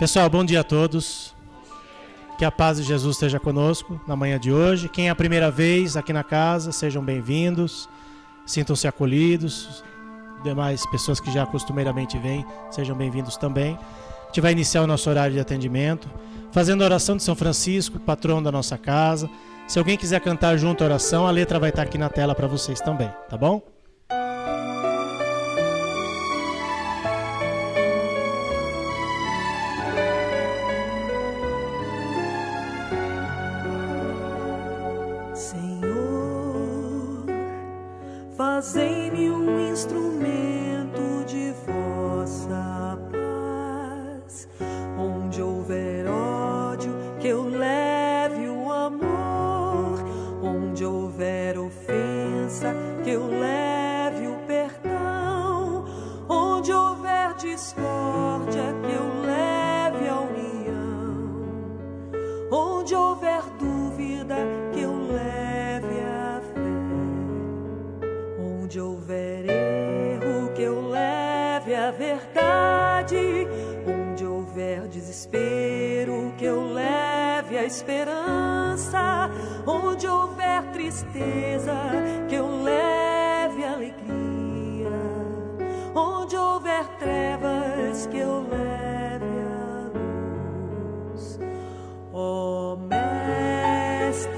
Pessoal, bom dia a todos. Que a paz de Jesus esteja conosco na manhã de hoje. Quem é a primeira vez aqui na casa, sejam bem-vindos. Sintam-se acolhidos. Demais pessoas que já costumeiramente vêm, sejam bem-vindos também. A gente vai iniciar o nosso horário de atendimento, fazendo a oração de São Francisco, patrono da nossa casa. Se alguém quiser cantar junto a oração, a letra vai estar aqui na tela para vocês também, tá bom? Senhor, fazei-me um instrumento de vossa paz. Onde houver ódio, que eu leve o amor. Onde houver ofensa, que eu leve o perdão. Onde houver discórdia, que eu leve a união. Onde houver dúvida, que eu leve a fé. Onde houver erro, que eu leve a verdade. Onde houver desespero, que eu leve a esperança. Onde houver tristeza, que eu leve a alegria. Onde houver trevas, que eu leve a luz. Ó Mestre,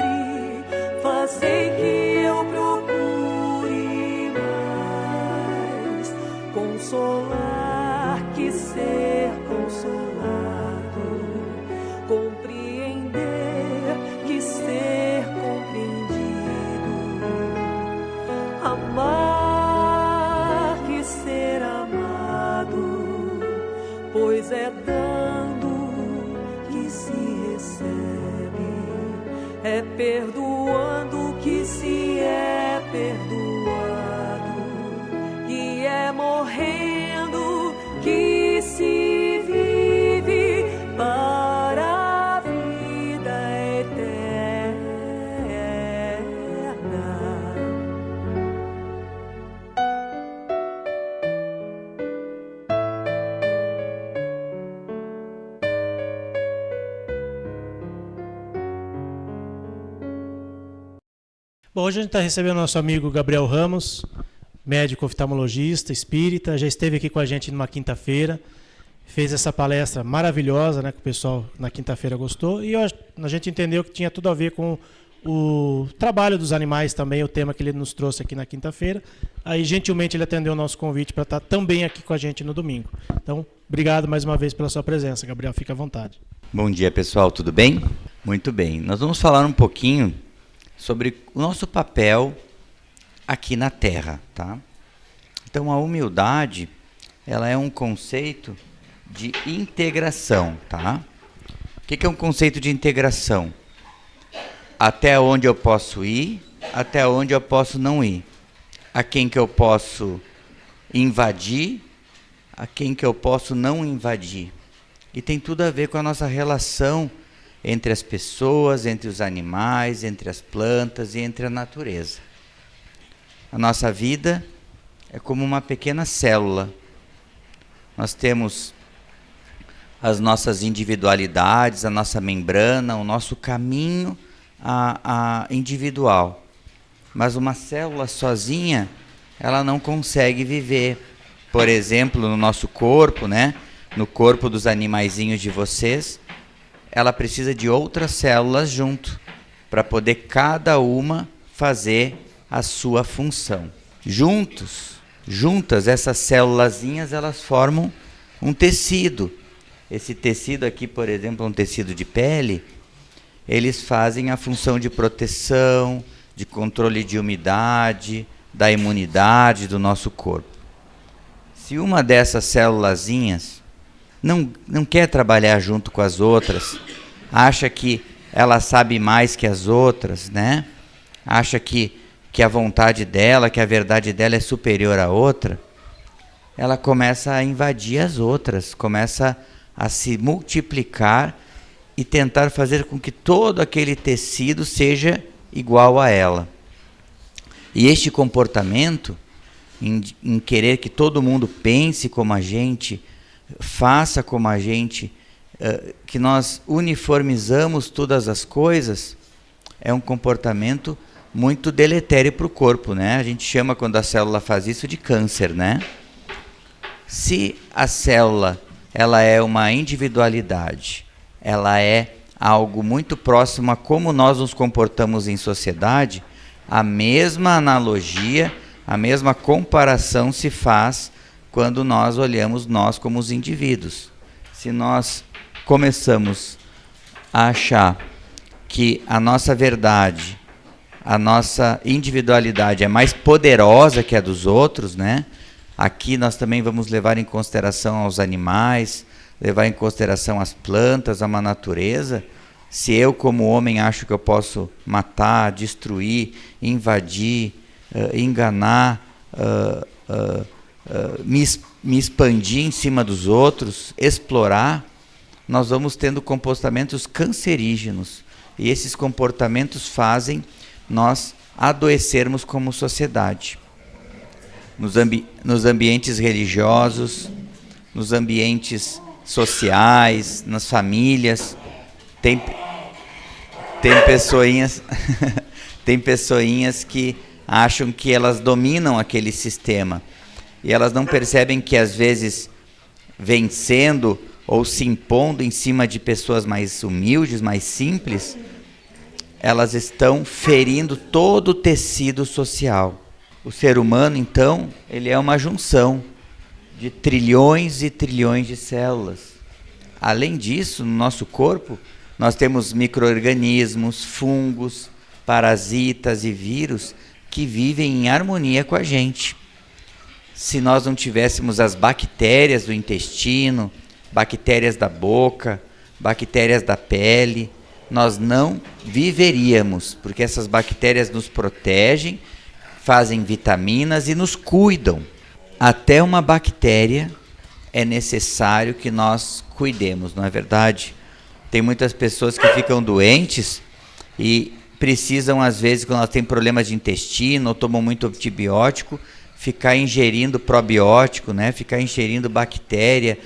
fazei que eu procure mais consolar que ser consolado, compreender que ser compreendido, amar que ser amado, pois é dando que se recebe, é perdoando que se é perdoado, e é morrendo que se vive para a vida eterna. Bom, hoje a gente está recebendo nosso amigo Gabriel Ramos, médico oftalmologista, espírita, já esteve aqui com a gente numa quinta-feira, fez essa palestra maravilhosa, né, que o pessoal na quinta-feira gostou, e a gente entendeu que tinha tudo a ver com o trabalho dos animais também, o tema que ele nos trouxe aqui na quinta-feira. Aí, gentilmente, ele atendeu o nosso convite para estar também aqui com a gente no domingo. Então, obrigado mais uma vez pela sua presença, Gabriel, fica à vontade. Bom dia, pessoal, tudo bem? Muito bem, nós vamos falar um pouquinho sobre o nosso papel aqui na Terra, tá? Então, a humildade, ela é um conceito de integração, tá? O que é um conceito de integração? Até onde eu posso ir, até onde eu posso não ir. A quem que eu posso invadir, a quem que eu posso não invadir. E tem tudo a ver com a nossa relação entre as pessoas, entre os animais, entre as plantas e entre a natureza. A nossa vida é como uma pequena célula. Nós temos as nossas individualidades, a nossa membrana, o nosso caminho individual. Mas uma célula sozinha, ela não consegue viver. Por exemplo, no nosso corpo, né? No corpo dos animaizinhos de vocês, ela precisa de outras células junto, para poder cada uma fazer a sua função. Juntas, essas célulazinhas, elas formam um tecido. Esse tecido aqui, por exemplo, é um tecido de pele. Eles fazem a função de proteção, de controle de umidade, da imunidade do nosso corpo. Se uma dessas célulazinhas não quer trabalhar junto com as outras, acha que ela sabe mais que as outras, né? Acha que a vontade dela, que a verdade dela é superior à outra, ela começa a invadir as outras, começa a se multiplicar e tentar fazer com que todo aquele tecido seja igual a ela. E este comportamento, em querer que todo mundo pense como a gente, faça como a gente, que nós uniformizamos todas as coisas, é um comportamento muito deletério para o corpo, né? A gente chama, quando a célula faz isso, de câncer, né? Se a célula ela é uma individualidade, ela é algo muito próximo a como nós nos comportamos em sociedade, a mesma analogia, a mesma comparação se faz quando nós olhamos nós como os indivíduos. Se nós começamos a achar que a nossa verdade, a nossa individualidade é mais poderosa que a dos outros, né? Aqui nós também vamos levar em consideração aos animais, levar em consideração as plantas, a natureza. Se eu, como homem, acho que eu posso matar, destruir, invadir, enganar, me expandir em cima dos outros, explorar, nós vamos tendo comportamentos cancerígenos. E esses comportamentos fazem nós adoecermos como sociedade. Nos ambientes religiosos, nos ambientes sociais, nas famílias, tem pessoinhas tem pessoinhas que acham que elas dominam aquele sistema e elas não percebem que às vezes vencendo ou se impondo em cima de pessoas mais humildes, mais simples, elas estão ferindo todo o tecido social. O ser humano, então, ele é uma junção de trilhões e trilhões de células. Além disso, no nosso corpo, nós temos micro-organismos, fungos, parasitas e vírus que vivem em harmonia com a gente. Se nós não tivéssemos as bactérias do intestino, bactérias da boca, bactérias da pele, nós não viveríamos, porque essas bactérias nos protegem, fazem vitaminas e nos cuidam. Até uma bactéria é necessário que nós cuidemos, não é verdade? Tem muitas pessoas que ficam doentes e precisam, às vezes, quando elas têm problemas de intestino ou tomam muito antibiótico, ficar ingerindo probiótico, né? Ficar ingerindo bactéria,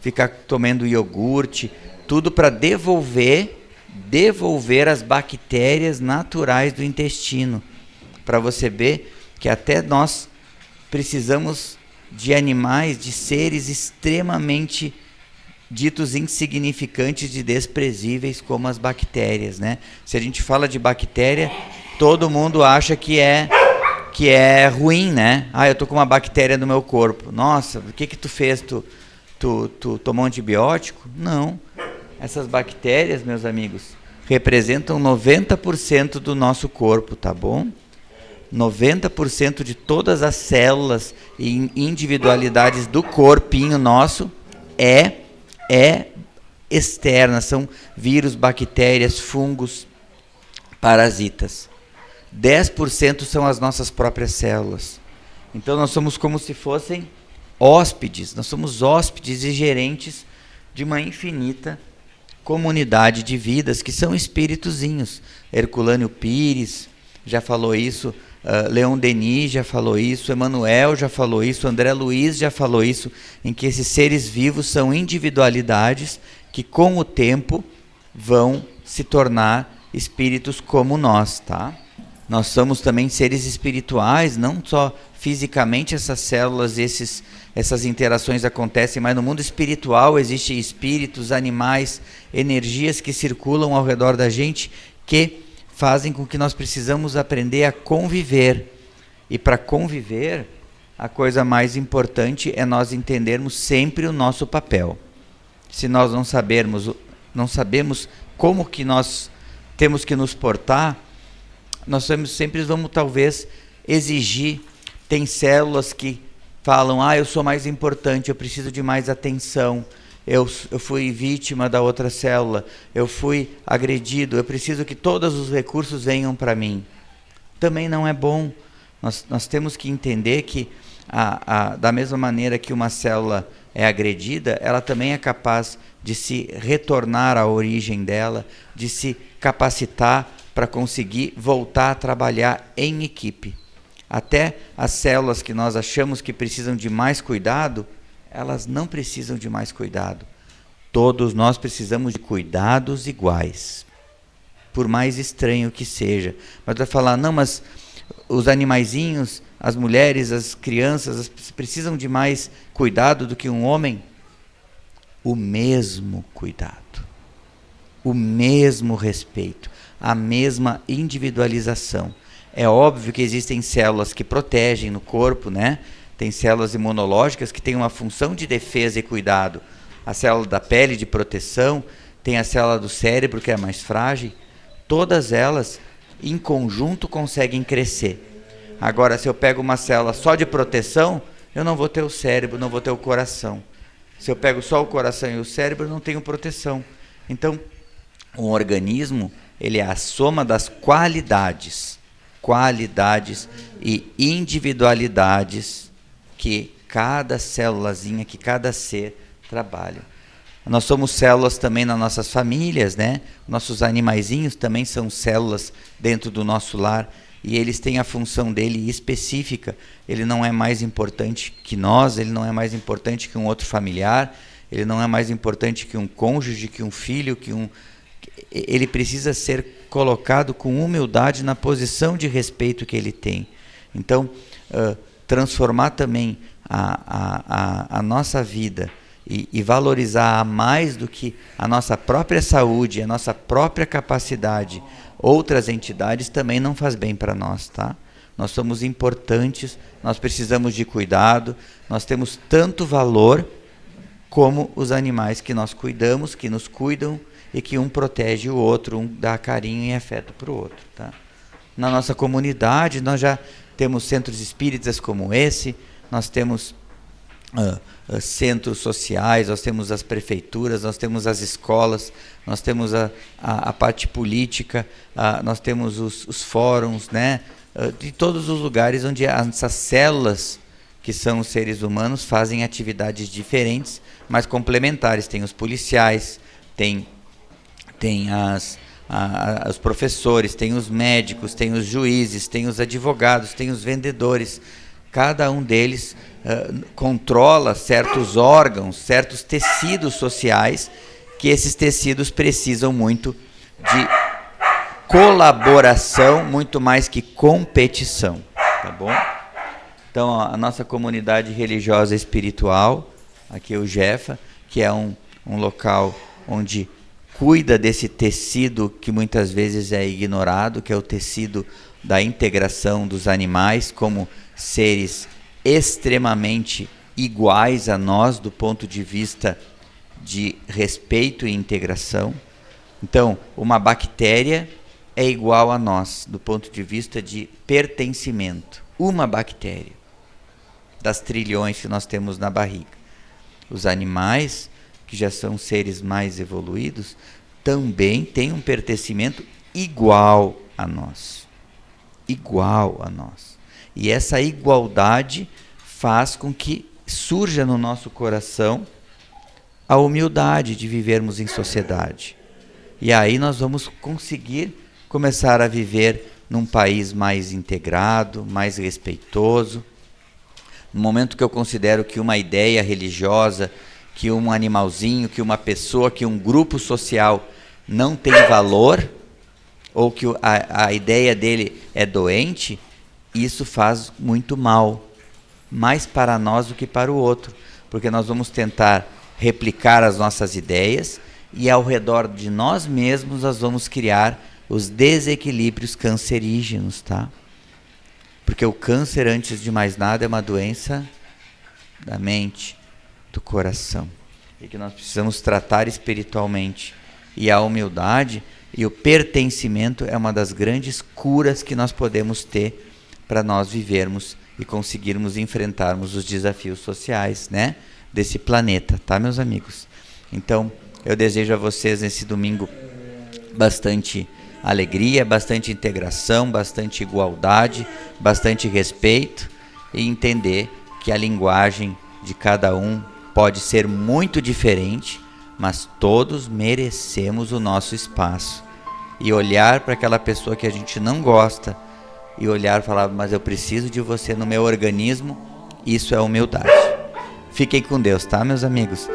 ficar tomando iogurte, tudo para devolver as bactérias naturais do intestino. Para você ver que até nós precisamos de animais, de seres extremamente ditos insignificantes e desprezíveis como as bactérias, né? Se a gente fala de bactéria, todo mundo acha que é ruim, né? Eu tô com uma bactéria no meu corpo. Nossa, o que tu fez? Tu tomou antibiótico? Não. Essas bactérias, meus amigos, representam 90% do nosso corpo, tá bom? 90% de todas as células e individualidades do corpinho nosso é externa, são vírus, bactérias, fungos, parasitas. 10% são as nossas próprias células. Então nós somos como se fossem hóspedes, nós somos hóspedes e gerentes de uma infinita comunidade de vidas que são espíritozinhos. Herculâneo Pires já falou isso, Leon Denis já falou isso, Emmanuel já falou isso, André Luiz já falou isso, em que esses seres vivos são individualidades que com o tempo vão se tornar espíritos como nós, tá? Nós somos também seres espirituais, não só fisicamente essas células, essas interações acontecem, mas no mundo espiritual existem espíritos, animais, energias que circulam ao redor da gente que fazem com que nós precisamos aprender a conviver. E para conviver, a coisa mais importante é nós entendermos sempre o nosso papel. Se nós não sabemos como que nós temos que nos portar, nós sempre vamos talvez exigir. Tem células que falam, eu sou mais importante, eu preciso de mais atenção, eu fui vítima da outra célula, eu fui agredido, eu preciso que todos os recursos venham para mim. Também não é bom. Nós temos que entender que da mesma maneira que uma célula é agredida, ela também é capaz de se retornar à origem dela, de se capacitar para conseguir voltar a trabalhar em equipe. Até as células que nós achamos que precisam de mais cuidado, elas não precisam de mais cuidado. Todos nós precisamos de cuidados iguais, por mais estranho que seja. Mas vai falar, não, mas os animaizinhos, as mulheres, as crianças precisam de mais cuidado do que um homem? O mesmo cuidado, o mesmo respeito, a mesma individualização. É óbvio que existem células que protegem no corpo, né? Tem células imunológicas que têm uma função de defesa e cuidado. A célula da pele de proteção, tem a célula do cérebro que é mais frágil. Todas elas, em conjunto, conseguem crescer. Agora, se eu pego uma célula só de proteção, eu não vou ter o cérebro, não vou ter o coração. Se eu pego só o coração e o cérebro, eu não tenho proteção. Então, o organismo, ele é a soma das qualidades e individualidades que cada célulazinha, que cada ser trabalha. Nós somos células também nas nossas famílias, né? Nossos animaizinhos também são células dentro do nosso lar e eles têm a função dele específica. Ele não é mais importante que nós, ele não é mais importante que um outro familiar, ele não é mais importante que um cônjuge, que um filho, ele precisa ser colocado com humildade na posição de respeito que ele tem. Então, transformar também a nossa vida e valorizar mais do que a nossa própria saúde, a nossa própria capacidade, outras entidades também não faz bem para nós, tá? Nós somos importantes, nós precisamos de cuidado, nós temos tanto valor como os animais que nós cuidamos, que nos cuidam e que um protege o outro, um dá carinho e afeto para o outro, tá? Na nossa comunidade nós já temos centros espíritas como esse, nós temos centros sociais, nós temos as prefeituras, nós temos as escolas, nós temos a parte política, nós temos os fóruns, né? De todos os lugares onde essas células que são os seres humanos fazem atividades diferentes, mas complementares. Tem os policiais, tem os professores, tem os médicos, tem os juízes, tem os advogados, tem os vendedores. Cada um deles controla certos órgãos, certos tecidos sociais, que esses tecidos precisam muito de colaboração, muito mais que competição, tá bom? Então, a nossa comunidade religiosa e espiritual, aqui é o Jefa, que é um local onde cuida desse tecido que muitas vezes é ignorado, que é o tecido da integração dos animais como seres extremamente iguais a nós do ponto de vista de respeito e integração. Então, uma bactéria é igual a nós do ponto de vista de pertencimento. Uma bactéria das trilhões que nós temos na barriga. Os animais, que já são seres mais evoluídos, também têm um pertencimento igual a nós. Igual a nós. E essa igualdade faz com que surja no nosso coração a humildade de vivermos em sociedade. E aí nós vamos conseguir começar a viver num país mais integrado, mais respeitoso. No momento que eu considero que uma ideia religiosa, que um animalzinho, que uma pessoa, que um grupo social não tem valor, ou que a ideia dele é doente, isso faz muito mal, mais para nós do que para o outro, porque nós vamos tentar replicar as nossas ideias e ao redor de nós mesmos nós vamos criar os desequilíbrios cancerígenos, tá? Porque o câncer, antes de mais nada, é uma doença da mente, do coração, e que nós precisamos tratar espiritualmente. E a humildade e o pertencimento é uma das grandes curas que nós podemos ter para nós vivermos e conseguirmos enfrentarmos os desafios sociais, né, desse planeta, tá, meus amigos? Então, eu desejo a vocês nesse domingo bastante alegria, bastante integração, bastante igualdade, bastante respeito e entender que a linguagem de cada um pode ser muito diferente, mas todos merecemos o nosso espaço. E olhar para aquela pessoa que a gente não gosta e olhar e falar, mas eu preciso de você no meu organismo, isso é humildade. Fiquem com Deus, tá, meus amigos?